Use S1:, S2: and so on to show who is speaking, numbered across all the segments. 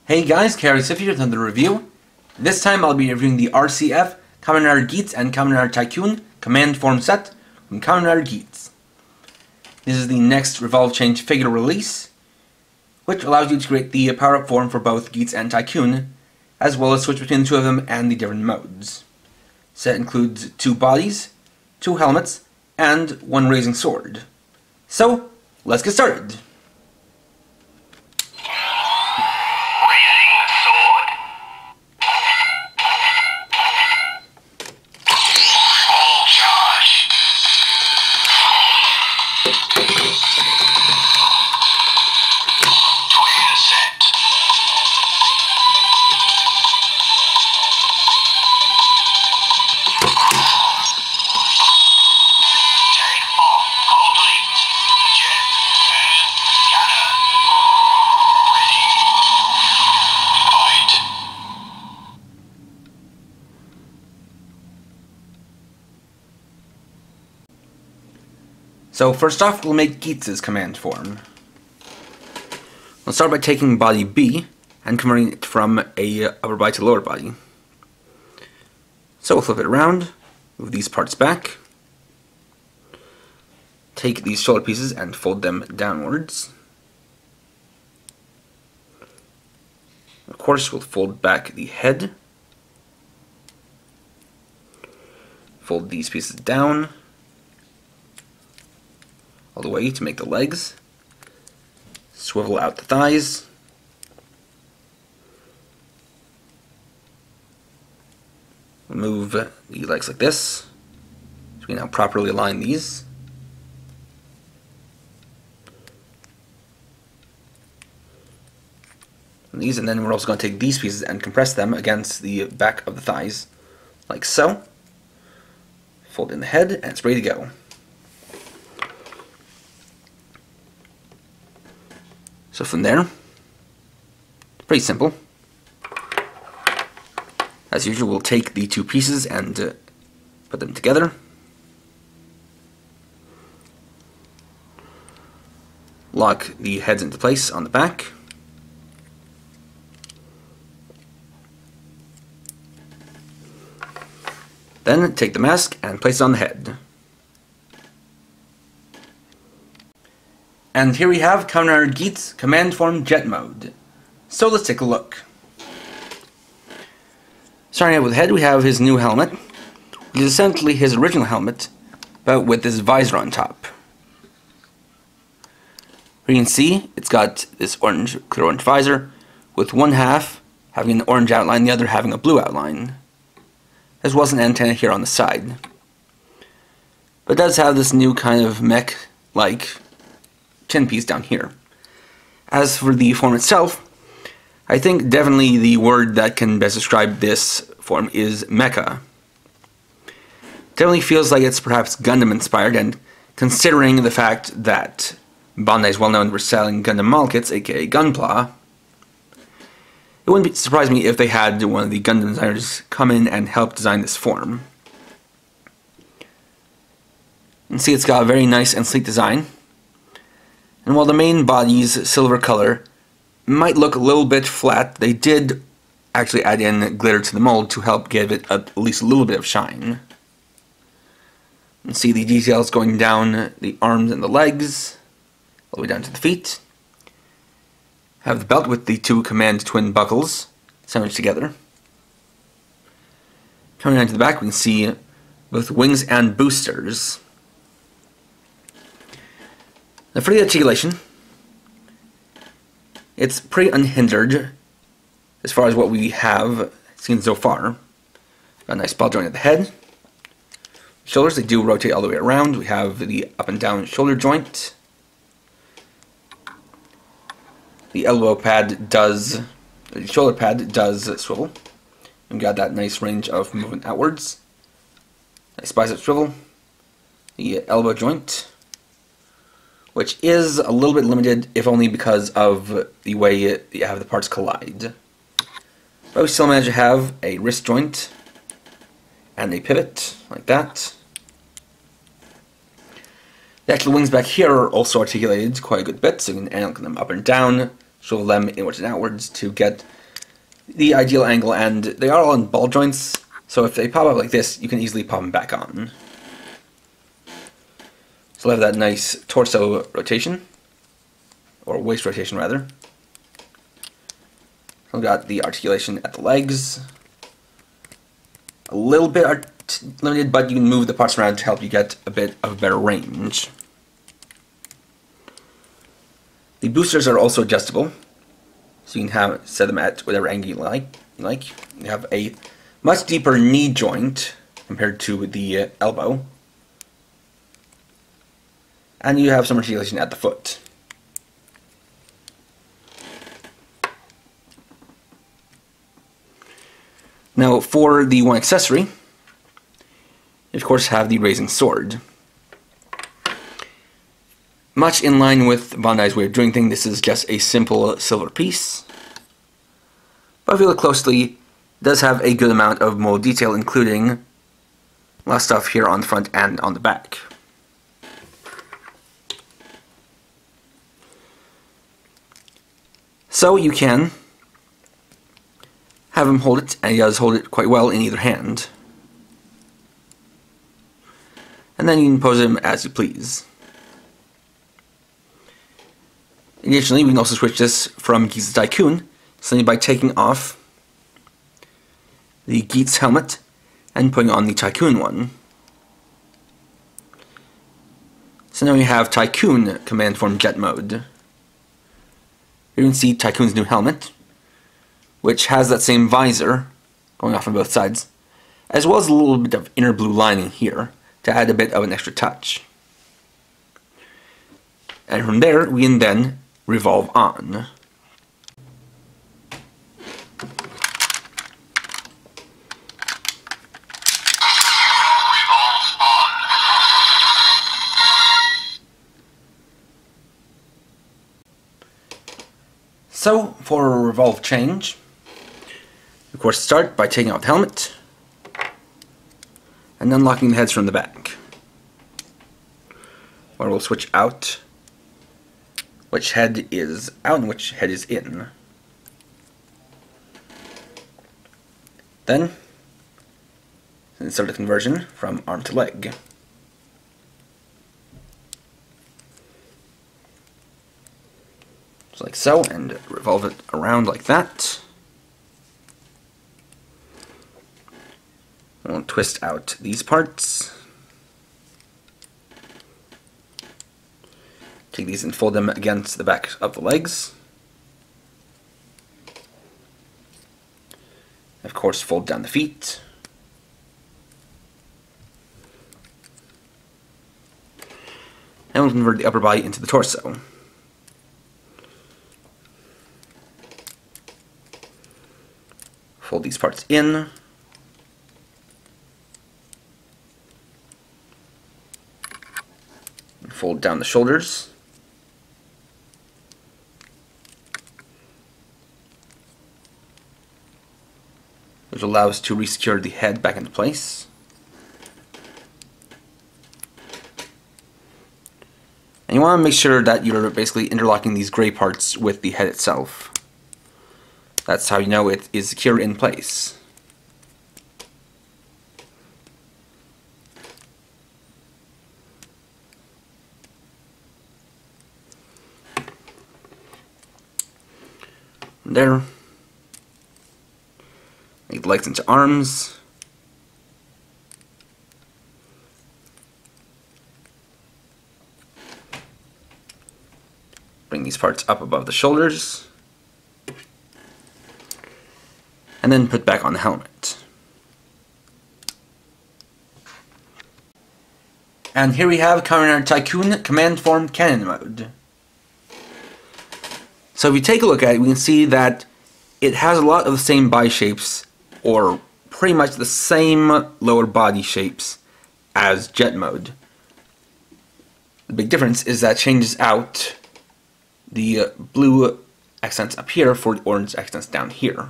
S1: Hey guys, RCF here with another review. This time I'll be reviewing the RCF Kamen Geats and Kamen Tycoon command form set from Kamen Geats. This is the next Revolve Change figure release, which allows you to create the power-up form for both Geats and Tycoon, as well as switch between the two of them and the different modes. The set includes 2 bodies, 2 helmets, and 1 raising sword. So, let's get started! So first off, we'll make Geats' command form. We'll start by taking body B and converting it from a upper body to lower body. So we'll flip it around, move these parts back, take these shoulder pieces and fold them downwards. Of course, we'll fold back the head, fold these pieces down all the way to make the legs, swivel out the thighs, move the legs like this, so we now properly align these. And then we're also going to take these pieces and compress them against the back of the thighs, like so. Fold in the head, and it's ready to go. So from there, pretty simple. As usual, we'll take the 2 pieces and put them together. Lock the heads into place on the back. Then take the mask and place it on the head. And here we have Kamen Geats command form jet mode. So let's take a look. Starting out with the head, we have his new helmet, which is essentially his original helmet, but with this visor on top. Where you can see, it's got this orange, clear orange visor, with one half having an orange outline, the other having a blue outline, as well as an antenna here on the side. But it does have this new kind of mech-like chin piece down here. As for the form itself, I think definitely the word that can best describe this form is mecha. Definitely feels like it's perhaps Gundam inspired, and considering the fact that Bandai is well known for selling Gundam model kits, aka Gunpla, it wouldn't surprise me if they had one of the Gundam designers come in and help design this form. You can see it's got a very nice and sleek design. And while the main body's silver color might look a little bit flat, they did actually add in glitter to the mold to help give it at least a little bit of shine. You can see the details going down the arms and the legs, all the way down to the feet. Have the belt with the 2 command twin buckles sandwiched together. Coming down to the back, we can see both wings and boosters. Now for the articulation, it's pretty unhindered as far as what we have seen so far. Got a nice ball joint at the head. Shoulders, they do rotate all the way around. We have the up and down shoulder joint. The elbow pad does, the shoulder pad does swivel. We've got that nice range of movement outwards. Nice bicep swivel. The elbow joint, which is a little bit limited, if only because of the way you have the parts collide. But we still manage to have a wrist joint and a pivot, like that. The actual wings back here are also articulated quite a good bit, so you can angle them up and down, swivel them inwards and outwards to get the ideal angle, and they are all on ball joints, so if they pop up like this, you can easily pop them back on. So we'll have that nice torso rotation, or waist rotation rather. We've got the articulation at the legs, a little bit limited, but you can move the parts around to help you get a bit of a better range. The boosters are also adjustable, so you can set them at whatever angle you like. You have a much deeper knee joint compared to the elbow, and you have some articulation at the foot. Now, for the one accessory, you of course have the raising sword. Much in line with Bandai's way of doing things, this is just a simple silver piece. But if you look closely, it does have a good amount of mold detail, including a lot of stuff here on the front and on the back. So you can have him hold it, and he does hold it quite well in either hand. And then you can pose him as you please. Additionally, we can also switch this from Geats to Tycoon simply by taking off the Geats helmet and putting on the Tycoon one. So now we have Tycoon command form jet mode. Here you can see Tycoon's new helmet, which has that same visor going off on both sides, as well as a little bit of inner blue lining here to add a bit of an extra touch. And from there, we can then revolve on. So, for a revolve change, of course start by taking out the helmet and unlocking the heads from the back, where we'll switch out which head is out and which head is in. Then insert the conversion from arm to leg. Just like so, and revolve it around like that. We'll twist out these parts. Take these and fold them against the back of the legs. Of course, fold down the feet. And we'll convert the upper body into the torso. Fold these parts in. And fold down the shoulders. Which allows us to resecure the head back into place. And you want to make sure that you're basically interlocking these gray parts with the head itself. That's how you know it is secure in place. From there, make the legs into arms. Bring these parts up above the shoulders. And then put back on the helmet. And here we have Kamen Tycoon Command Form Cannon Mode. So if you take a look at it, we can see that it has a lot of the same body shapes, or pretty much the same lower body shapes as Jet Mode. The big difference is that it changes out the blue accents up here for the orange accents down here.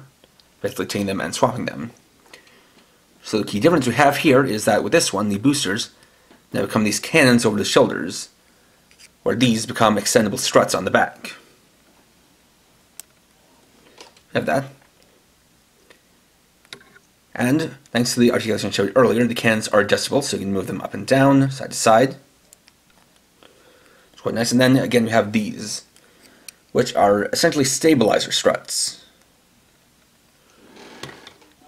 S1: Basically changing them and swapping them. So the key difference we have here is that with this one, the boosters now become these cannons over the shoulders, where these become extendable struts on the back. have that. And thanks to the articulation I showed earlier, the cannons are adjustable, so you can move them up and down, side to side. It's quite nice. And then again we have these, which are essentially stabilizer struts.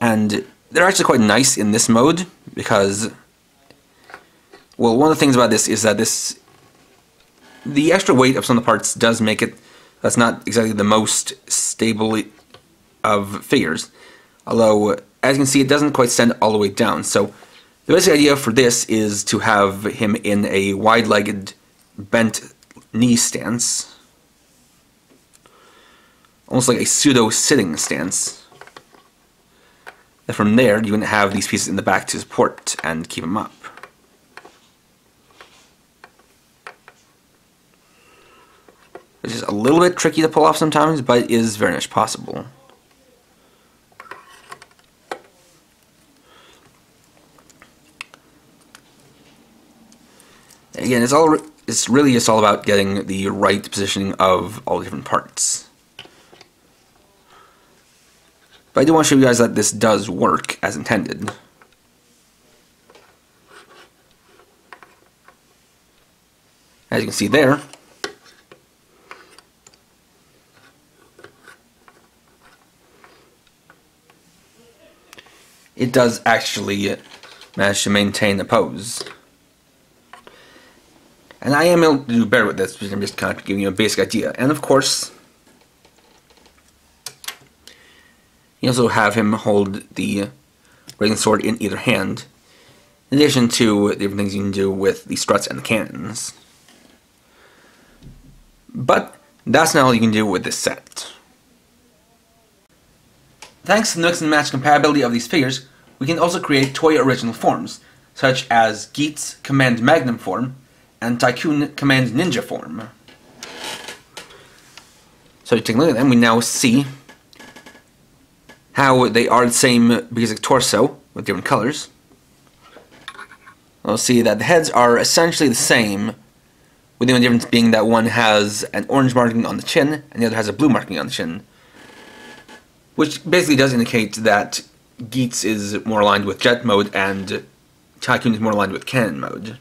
S1: And they're actually quite nice in this mode because, well, one of the things about this is that the extra weight of some of the parts does make it that's not exactly the most stable of figures. Although, as you can see, it doesn't quite stand all the way down. So the basic idea for this is to have him in a wide-legged, bent knee stance. Almost like a pseudo-sitting stance. And from there, you can have these pieces in the back to support and keep him up. Which is a little bit tricky to pull off sometimes, but is very much possible. Again, it's really just all about getting the right positioning of all the different parts. But I do want to show you guys that this does work as intended. As you can see there, it does actually manage to maintain the pose. And I am able to do better with this, because I'm just kind of giving you a basic idea. And of course, you also have him hold the raising sword in either hand, in addition to the different things you can do with the struts and the cannons. But that's not all you can do with this set. Thanks to the mix and match compatibility of these figures, we can also create toy original forms, such as Geats Command Magnum form, and Tycoon Command Ninja form. So to take a look at them, we now see how they are the same basic torso with different colors. We'll see that the heads are essentially the same, with the only difference being that one has an orange marking on the chin and the other has a blue marking on the chin, which basically does indicate that Geats is more aligned with jet mode and Tycoon is more aligned with cannon mode.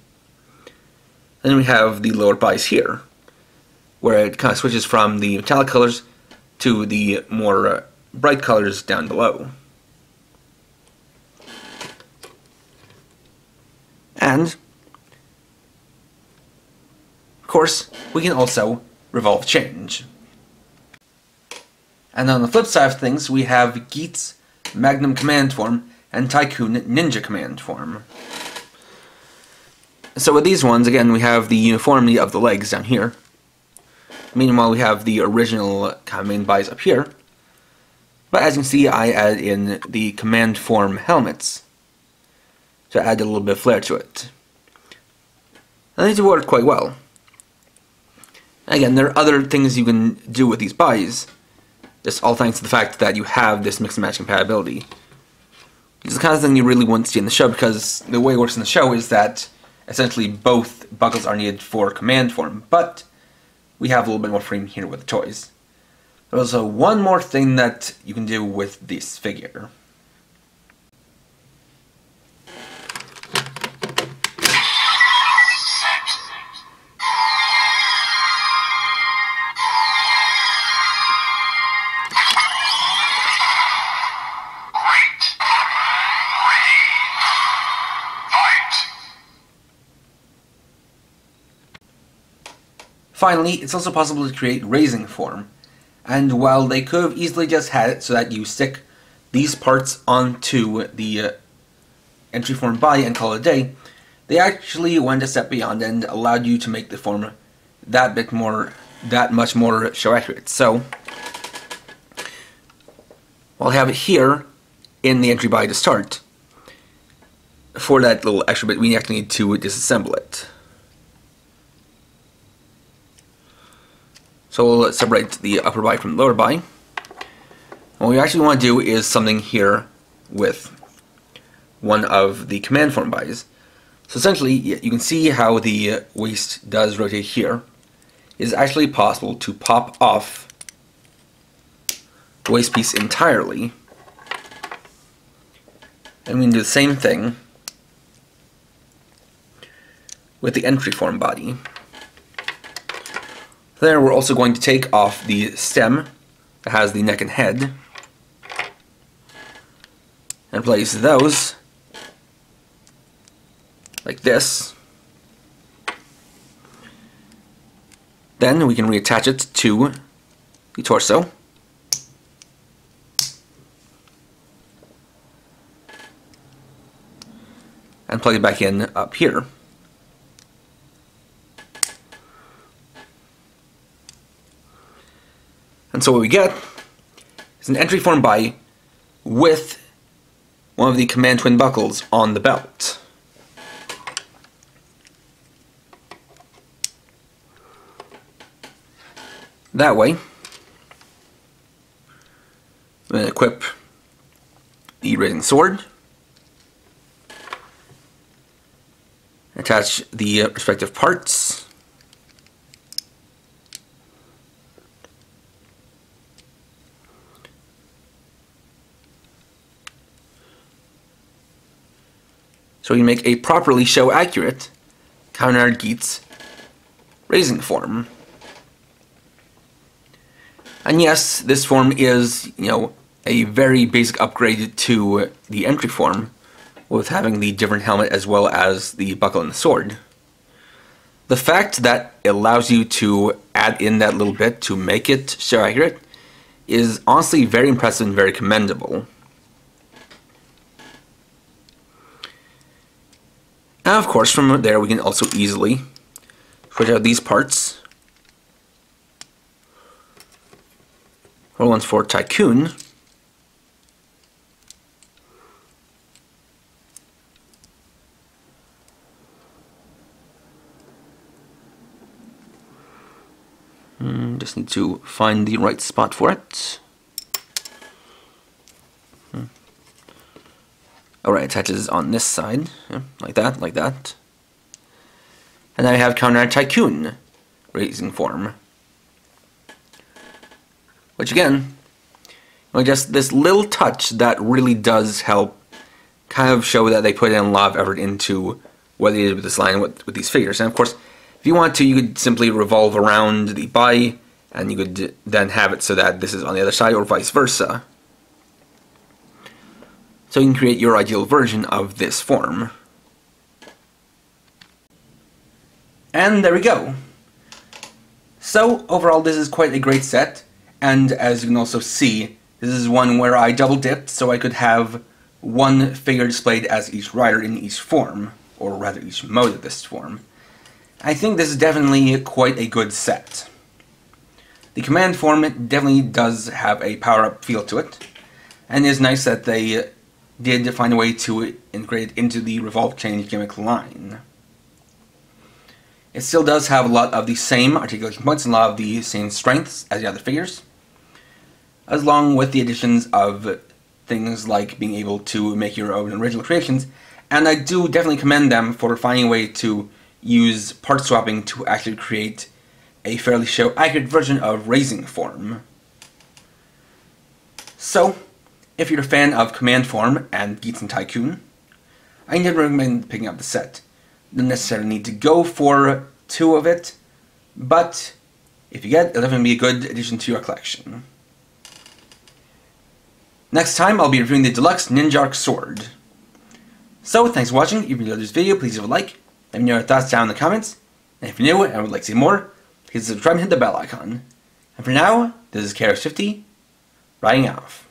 S1: And then we have the lower bodies here, where it kind of switches from the metallic colors to the more bright colors down below. And, of course, we can also revolve change. And on the flip side of things, we have Geats Magnum Command form and Tycoon Ninja Command form. So with these ones, again, we have the uniformity of the legs down here. Meanwhile, we have the original main bodies up here. But as you can see, I added in the command form helmets to add a little bit of flair to it. And these work quite well. Again, there are other things you can do with these bodies, just all thanks to the fact that you have this mix and match compatibility. It's the kind of thing you really wouldn't see in the show, because the way it works in the show is that essentially both buckles are needed for command form, but we have a little bit more freedom here with the toys. There's also one more thing that you can do with this figure. Finally, it's also possible to create raising form, and while they could have easily just had it so that you stick these parts onto the entry form body and call it a day, they actually went a step beyond and allowed you to make the form that much more show accurate. So, I'll have it here in the entry body to start. For that little extra bit, we actually need to disassemble it. So we'll separate the upper body from the lower body. What we actually want to do is something here with one of the command form bodies. So essentially, you can see how the waist does rotate here. It is actually possible to pop off the waist piece entirely. And we can do the same thing with the entry form body. There, we're also going to take off the stem that has the neck and head and place those like this. Then we can reattach it to the torso. And plug it back in up here. And so what we get is an entry form body with one of the Kamen twin buckles on the belt. That way, I'm going to equip the raising sword, attach the respective parts, so we make a properly show-accurate Kamen Geats raising form. And yes, this form is, a very basic upgrade to the entry form, with having the different helmet as well as the buckle and the sword. The fact that it allows you to add in that little bit to make it show accurate is honestly very impressive and very commendable. And of course, from there we can also easily switch out these parts. One's for Tycoon. Just need to find the right spot for it. Alright, attaches on this side, like that, like that. And I have Kamen Tycoon raising form. Which again, just this little touch that really does help kind of show that they put in a lot of effort into what they did with this line, with these figures. And of course, if you want to, you could simply revolve around the body, and you could then have it so that this is on the other side, or vice versa. So you can create your ideal version of this form. And there we go. So overall, this is quite a great set. And as you can also see, this is one where I double dipped so I could have one figure displayed as each rider in each form, or rather each mode of this form. I think this is definitely quite a good set. The command form definitely does have a power-up feel to it, and it is nice that they did find a way to integrate it into the Revolve Change gimmick line. It still does have a lot of the same articulation points and a lot of the same strengths as the other figures, along with the additions of things like being able to make your own original creations, and I do definitely commend them for finding a way to use part swapping to actually create a fairly show-accurate version of raising form. So, if you're a fan of command form and Geats and Tycoon, I never recommend picking up the set. You don't necessarily need to go for two of it, but if you get it, it'll definitely be a good addition to your collection. Next time, I'll be reviewing the Deluxe Ninjark Sword. So, thanks for watching. If you enjoyed this video, please leave a like. Let me know your thoughts down in the comments. And if you're new and would like to see more, please subscribe and hit the bell icon. And for now, this is KRS50, writing off.